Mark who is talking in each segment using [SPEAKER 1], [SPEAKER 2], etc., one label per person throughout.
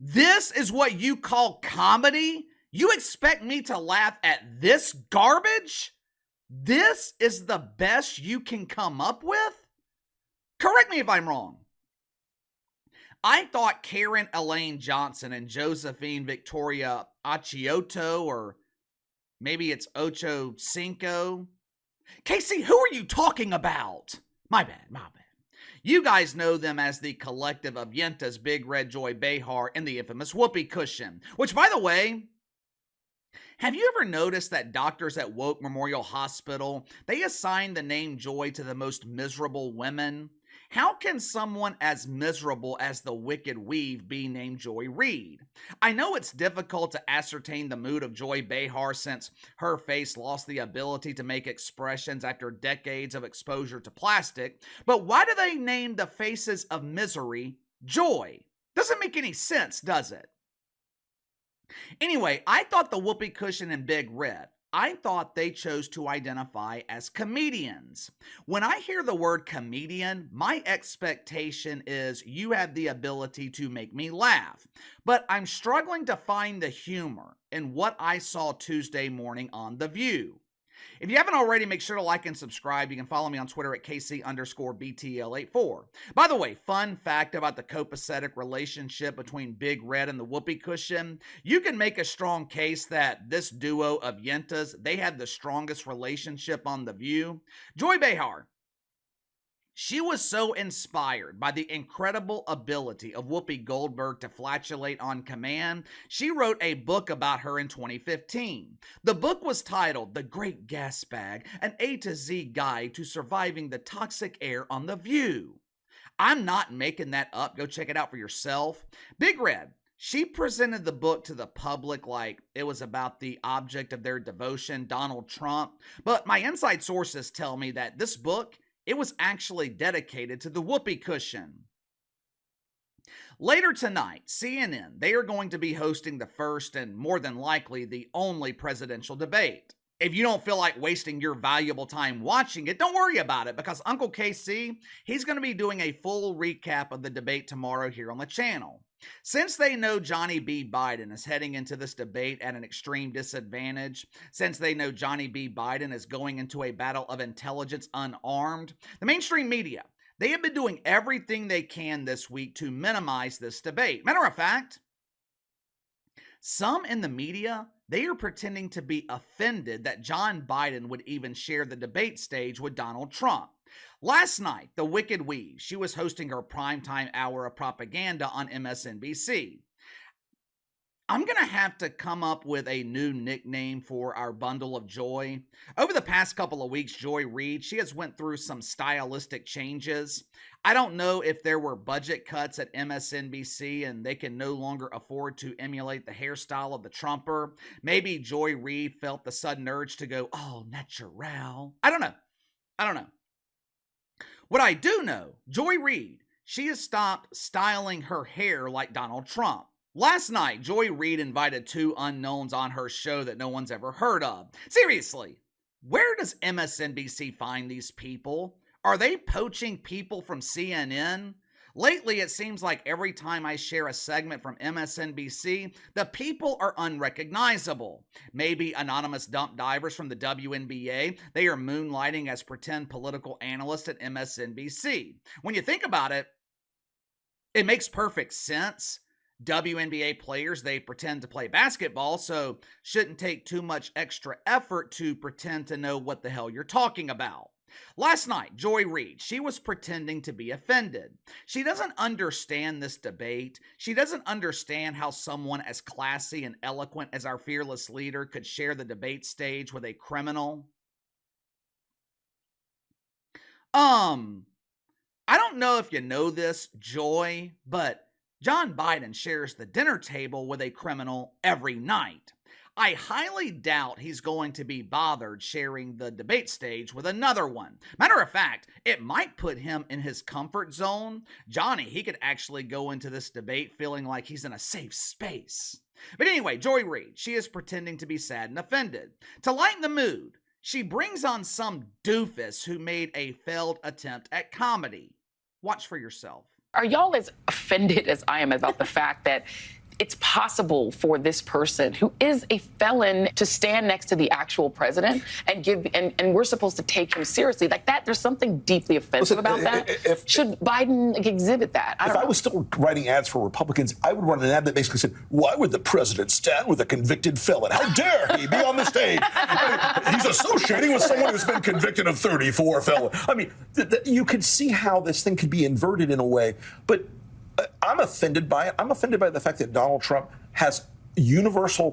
[SPEAKER 1] This is what you call comedy? You expect me to laugh at this garbage? This is the best you can come up with? Correct me if I'm wrong. I thought Karen Elaine Johnson and Josephine Victoria Achioto, or maybe it's Ocho Cinco. Casey, who are you talking about? My bad. You guys know them as the collective of Yentas, Big Red, Joy Behar, and the infamous Whoopi Cushion. Which, by the way, have you ever noticed that doctors at Woke Memorial Hospital, they assign the name Joy to the most miserable women? How can someone as miserable as the Wicked Weave be named Joy Reid? I know it's difficult to ascertain the mood of Joy Behar since her face lost the ability to make expressions after decades of exposure to plastic, but why do they name the faces of misery Joy? Doesn't make any sense, does it? Anyway, I thought the Whoopi Cushion and Big Red, I thought they chose to identify as comedians. When I hear the word comedian, my expectation is you have the ability to make me laugh. But I'm struggling to find the humor in what I saw Tuesday morning on The View. If you haven't already, make sure to like and subscribe. You can follow me on Twitter at KC_BTL84. By the way, fun fact about the copacetic relationship between Big Red and the Whoopi Cushion. You can make a strong case that this duo of Yentas, they had the strongest relationship on The View. Joy Behar, she was so inspired by the incredible ability of Whoopi Goldberg to flatulate on command, she wrote a book about her in 2015. The book was titled The Great Gas Bag, an A to Z Guide to Surviving the Toxic Air on The View. I'm not making that up. Go check it out for yourself. Big Red, she presented the book to the public like it was about the object of their devotion, Donald Trump. But my inside sources tell me that this book, it was actually dedicated to the Whoopi Cushion. Later tonight, CNN, they are going to be hosting the first and more than likely the only presidential debate. If you don't feel like wasting your valuable time watching it, don't worry about it because Uncle KC, he's going to be doing a full recap of the debate tomorrow here on the channel. Since they know Johnny B. Biden is heading into this debate at an extreme disadvantage, since they know Johnny B. Biden is going into a battle of intelligence unarmed, the mainstream media, they have been doing everything they can this week to minimize this debate. Matter of fact, some in the media, they are pretending to be offended that John Biden would even share the debate stage with Donald Trump. Last night, the Wicked Weave, she was hosting her primetime hour of propaganda on MSNBC. I'm going to have to come up with a new nickname for our bundle of joy. Over the past couple of weeks, Joy Reid, she has went through some stylistic changes. I don't know if there were budget cuts at MSNBC and they can no longer afford to emulate the hairstyle of the Trumper. Maybe Joy Reid felt the sudden urge to go all natural. I don't know. What I do know, Joy Reid, she has stopped styling her hair like Donald Trump. Last night, Joy Reid invited two unknowns on her show that no one's ever heard of. Seriously, where does MSNBC find these people? Are they poaching people from CNN? Lately, it seems like every time I share a segment from MSNBC, the people are unrecognizable. Maybe anonymous dump divers from the WNBA, they are moonlighting as pretend political analysts at MSNBC. When you think about it, it makes perfect sense. WNBA players, they pretend to play basketball, so shouldn't take too much extra effort to pretend to know what the hell you're talking about. Last night, Joy Reid, she was pretending to be offended. She doesn't understand this debate. She doesn't understand how someone as classy and eloquent as our fearless leader could share the debate stage with a criminal. I don't know if you know this, Joy, but John Biden shares the dinner table with a criminal every night. I highly doubt he's going to be bothered sharing the debate stage with another one. Matter of fact, it might put him in his comfort zone. Johnny, he could actually go into this debate feeling like he's in a safe space. But anyway, Joy Reid, she is pretending to be sad and offended. To lighten the mood, she brings on some doofus who made a failed attempt at comedy. Watch for yourself.
[SPEAKER 2] Are y'all as offended as I am about the fact that it's possible for this person who is a felon to stand next to the actual president and and we're supposed to take him seriously like that. There's something deeply offensive about that. Should Biden exhibit that?
[SPEAKER 3] If I was still writing ads for Republicans, I would run an ad that basically said, "Why would the president stand with a convicted felon? How dare he be on the stage? He's associating with someone who's been convicted of 34 felonies." I mean, you can see how this thing could be inverted in a way, but I'm offended by it. I'm offended by the fact that Donald Trump has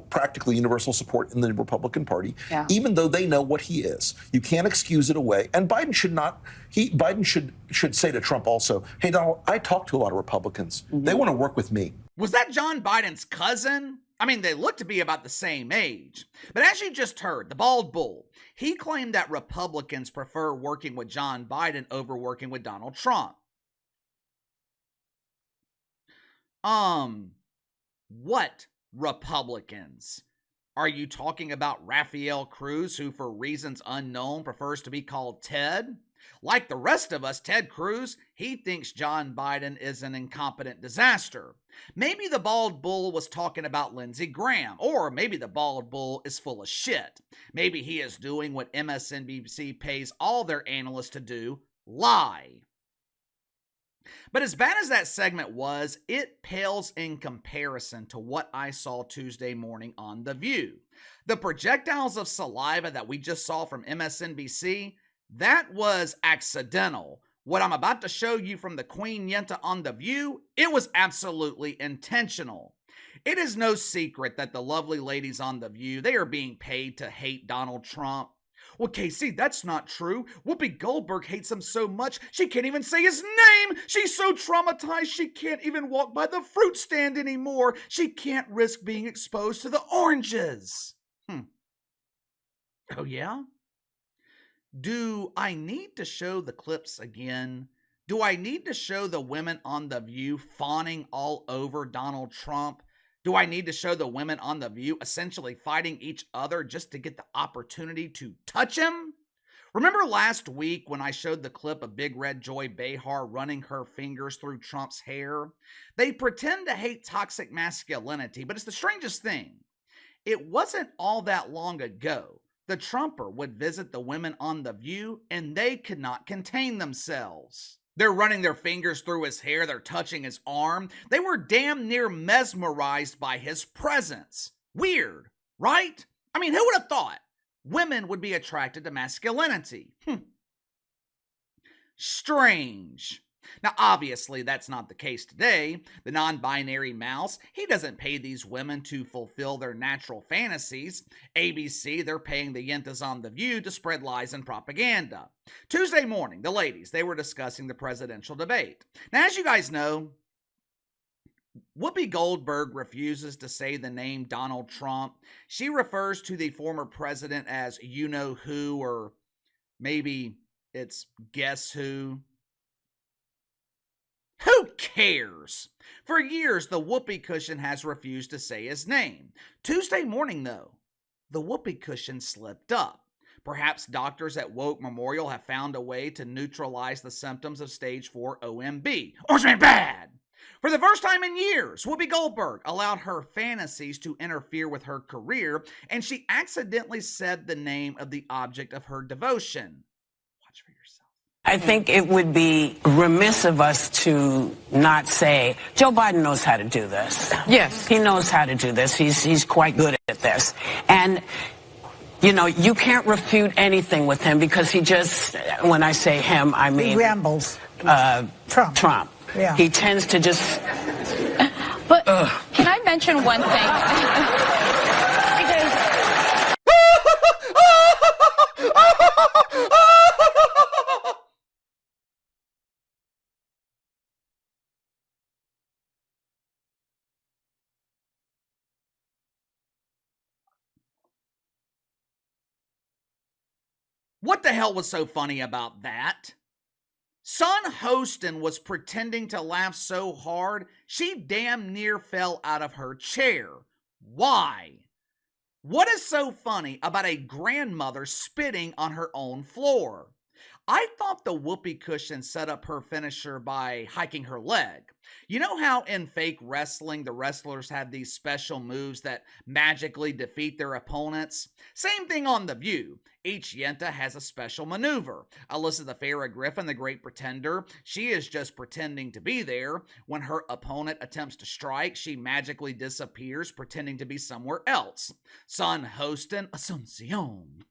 [SPEAKER 3] practically universal support in the Republican Party, even though they know what he is. You can't excuse it away. And Biden should not. Biden should say to Trump also, "Hey, Donald, I talk to a lot of Republicans. They want to work with me."
[SPEAKER 1] Was that John Biden's cousin? I mean, they look to be about the same age. But as you just heard, the bald bull, he claimed that Republicans prefer working with John Biden over working with Donald Trump. What Republicans? Are you talking about Rafael Cruz, who for reasons unknown prefers to be called Ted? Like the rest of us, Ted Cruz, he thinks John Biden is an incompetent disaster. Maybe the bald bull was talking about Lindsey Graham, or maybe the bald bull is full of shit. Maybe he is doing what MSNBC pays all their analysts to do, lie. But as bad as that segment was, it pales in comparison to what I saw Tuesday morning on The View. The projectiles of saliva that we just saw from MSNBC, that was accidental. What I'm about to show you from the Queen Yenta on The View, it was absolutely intentional. It is no secret that the lovely ladies on The View, they are being paid to hate Donald Trump. Well, Casey, that's not true. Whoopi Goldberg hates him so much, she can't even say his name. She's so traumatized, she can't even walk by the fruit stand anymore. She can't risk being exposed to the oranges. Oh, yeah? Do I need to show the clips again? Do I need to show the women on The View fawning all over Donald Trump? Do I need to show the women on The View essentially fighting each other just to get the opportunity to touch him? Remember last week when I showed the clip of Big Red Joy Behar running her fingers through Trump's hair? They pretend to hate toxic masculinity, but it's the strangest thing. It wasn't all that long ago the Trumper would visit the women on The View and they could not contain themselves. They're running their fingers through his hair. They're touching his arm. They were damn near mesmerized by his presence. Weird, right? I mean, who would have thought women would be attracted to masculinity? Strange. Now, obviously, that's not the case today. The non-binary mouse, he doesn't pay these women to fulfill their natural fantasies. ABC, they're paying the yentas on The View to spread lies and propaganda. Tuesday morning, the ladies, they were discussing the presidential debate. Now, as you guys know, Whoopi Goldberg refuses to say the name Donald Trump. She refers to the former president as you-know-who, or maybe it's guess who. Who cares? For years, the whoopee cushion has refused to say his name. Tuesday morning, though, the whoopee cushion slipped up. Perhaps doctors at Woke Memorial have found a way to neutralize the symptoms of stage 4 OMB. Orange Man Bad! For the first time in years, Whoopi Goldberg allowed her fantasies to interfere with her career, and she accidentally said the name of the object of her devotion. Watch for yourself.
[SPEAKER 4] I think it would be remiss of us to not say, Joe Biden knows how to do this.
[SPEAKER 2] Yes.
[SPEAKER 4] He knows how to do this. He's quite good at this. And, you know, you can't refute anything with him because he just, when I say him, I mean...
[SPEAKER 5] He rambles.
[SPEAKER 4] Trump.
[SPEAKER 5] Yeah.
[SPEAKER 4] He tends to just...
[SPEAKER 6] But can I mention one thing?
[SPEAKER 1] What the hell was so funny about that? Son Hostin was pretending to laugh so hard, she damn near fell out of her chair. Why? What is so funny about a grandmother spitting on her own floor? I thought the whoopee cushion set up her finisher by hiking her leg. You know how in fake wrestling, the wrestlers have these special moves that magically defeat their opponents? Same thing on The View. Each Yenta has a special maneuver. Alyssa the Farrah Griffin, the great pretender, she is just pretending to be there. When her opponent attempts to strike, she magically disappears, pretending to be somewhere else. Sun Hostin, Asuncion.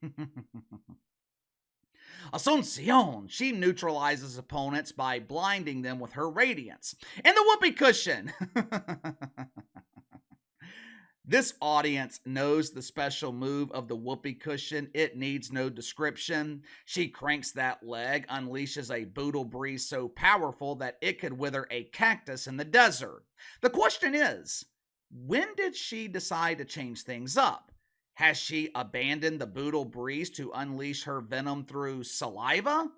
[SPEAKER 1] Asuncion, she neutralizes opponents by blinding them with her radiance. And the whoopee cushion. This audience knows the special move of the whoopee cushion. It needs no description. She cranks that leg, unleashes a boodle breeze so powerful that it could wither a cactus in the desert. The question is, when did she decide to change things up? Has she abandoned the boodle breeze to unleash her venom through saliva?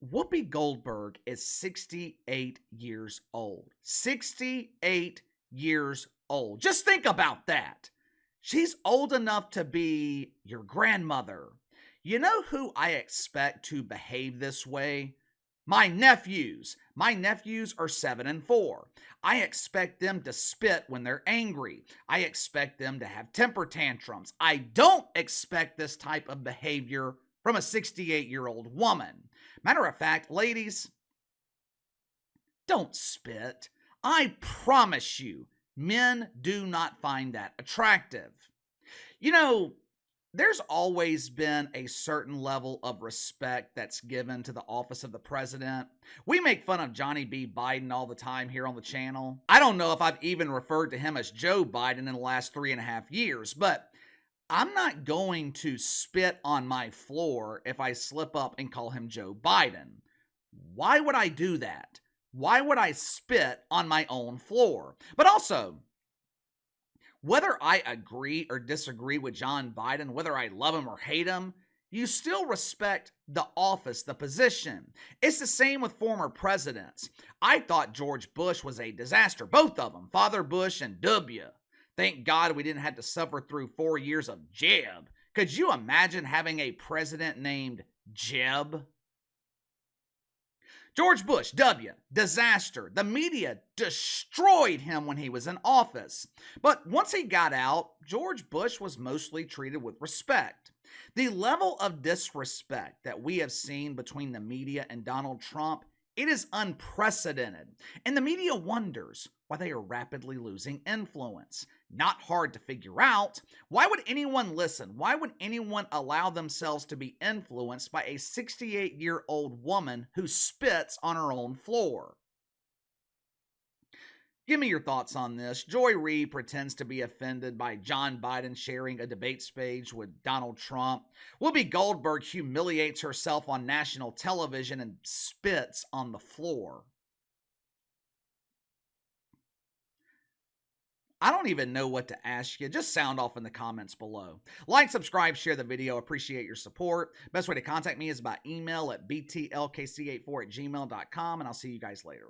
[SPEAKER 1] Whoopi Goldberg is 68 years old. 68 years old. Just think about that. She's old enough to be your grandmother. You know who I expect to behave this way? My nephews. My nephews are 7 and 4. I expect them to spit when they're angry. I expect them to have temper tantrums. I don't expect this type of behavior from a 68-year-old woman. Matter of fact, ladies, don't spit. I promise you, men do not find that attractive. You know, there's always been a certain level of respect that's given to the office of the president. We make fun of Johnny B. Biden all the time here on the channel. I don't know if I've even referred to him as Joe Biden in the last 3.5 years, but I'm not going to spit on my floor if I slip up and call him Joe Biden. Why would I do that? Why would I spit on my own floor? But also, whether I agree or disagree with John Biden, whether I love him or hate him, you still respect the office, the position. It's the same with former presidents. I thought George Bush was a disaster, both of them, Father Bush and W. Thank God we didn't have to suffer through 4 years of Jeb. Could you imagine having a president named Jeb? George Bush, W, disaster. The media destroyed him when he was in office. But once he got out, George Bush was mostly treated with respect. The level of disrespect that we have seen between the media and Donald Trump, it is unprecedented. And the media wonders why they are rapidly losing influence. Not hard to figure out. Why would anyone listen? Why would anyone allow themselves to be influenced by a 68-year-old woman who spits on her own floor? Give me your thoughts on this. Joy Reid pretends to be offended by John Biden sharing a debate stage with Donald Trump. Whoopi Goldberg humiliates herself on national television and spits on the floor. I don't even know what to ask you. Just sound off in the comments below. Like, subscribe, share the video. Appreciate your support. Best way to contact me is by email at btlkc84@gmail.com, and I'll see you guys later.